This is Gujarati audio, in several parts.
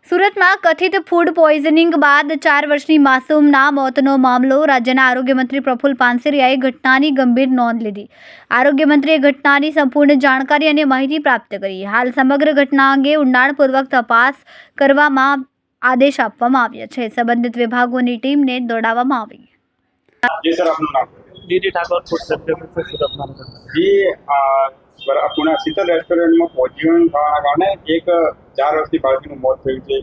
સુરતમાં કથિત ફૂડ પોઈઝનિંગ બાદ 4 વર્ષની માસૂમના મોતનો મામલો. રાજ્યના આરોગ્ય મંત્રી પ્રફુલ્લ પાનસેરિયાએ ઘટનાની ગંભીર નોંધ લીધી. આરોગ્ય મંત્રીએ ઘટનાની સંપૂર્ણ જાણકારી અને માહિતી પ્રાપ્ત કરી. હાલ સમગ્ર ઘટના અંગે ઊંડાણપૂર્વક તપાસ કરવામાં આદેશ આપવામાં આવ્યા છે. સંબંધિત વિભાગોની ટીમને દોડાવવામાં આવી. जी सर, अपना नाम डी ठाकुर फूड सेफ्टी सूरत महानगर जी पुणे शीतल रेस्टोरेंट में पहुंचने कारण एक 4 વર્ષની બાળકીનું મોત થયું છે.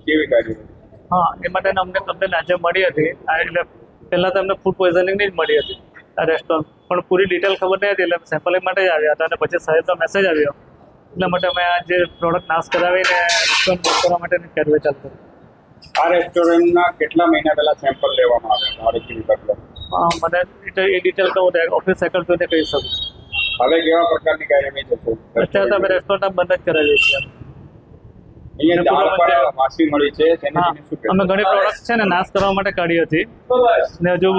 કેવી કાર્યવાહી? હા, એ માટે અમને કમ્પ્લેન આજે મળી હતી. એટલે પહેલાં તો અમને ફૂડ પોઈઝનિંગની જ મળી હતી આ રેસ્ટોરન્ટ, પણ પૂરી ડિટેલ ખબર નહીં હતી. એટલે સેમ્પલિંગ માટે જ આવ્યા હતા અને પછી સાહેબનો મેસેજ આવ્યો એટલા માટે અમે આ જે પ્રોડક્ટ નાશ કરાવીને રેસ્ટોરન્ટ બંધ કરવા માટેની કાર્યવાહી ચાલુ કરી. આ રેસ્ટોરન્ટના કેટલા મહિના પહેલા સેમ્પલ લેવામાં આવ્યા આરોગ્ય વિભાગ? મને એ ડિટેલ કહું તો ઓફિસ સેકન્ડ જોઈને કહી શકું. હવે કેવા પ્રકારની કાર્યવાહી થશે? અત્યારે તો અમે રેસ્ટોરન્ટ બંધ જ કરાવીએ છીએ. અહીંયા દાળ પર માસી મળી છે, તેને શું કહેવું? અમે ઘણી પ્રોડક્ટ છે ને નાશ કરવા માટે કાઢી હતી ને હજુ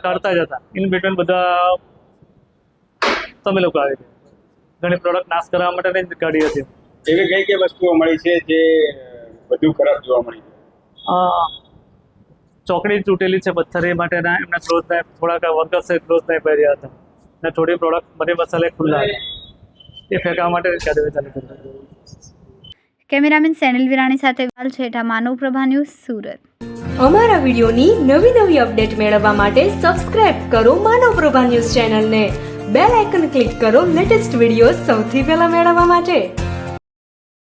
કાઢતા જ હતા. ઇન બિટવીન બધા તમે લોકો આવી ઘણી પ્રોડક્ટ નાશ કરવા માટે જ કાઢી હતી. એવી કઈ કઈ વસ્તુઓ મળી છે જે વધુ ખરાબ જોવા મળી છે? ચોકડી તૂટેલી છે પથ્થરી માટેના, એમના ક્લોઝ ને થોડાક વર્કર્સે ક્લોઝ નહીં પહેર્યા હતા ને થોડી પ્રોડક્ટ બધી મસાલે ખુલ્લા હતા. એ ફેંકવા માટે કાર્યવાહી ચાલુ કરી. કેમેરામેન સેનિલ વિરાણી સાથે વાલ છેઠા, માનવ પ્રભા ન્યૂઝ, સુરત. અમારા વિડીયોની નવી નવી અપડેટ મેળવવા માટે સબસ્ક્રાઇબ કરો માનવ પ્રભા ન્યૂઝ ચેનલને. બેલ આઇકન ક્લિક કરો લેટેસ્ટ વિડીયો સૌથી પહેલા મેળવવા માટે.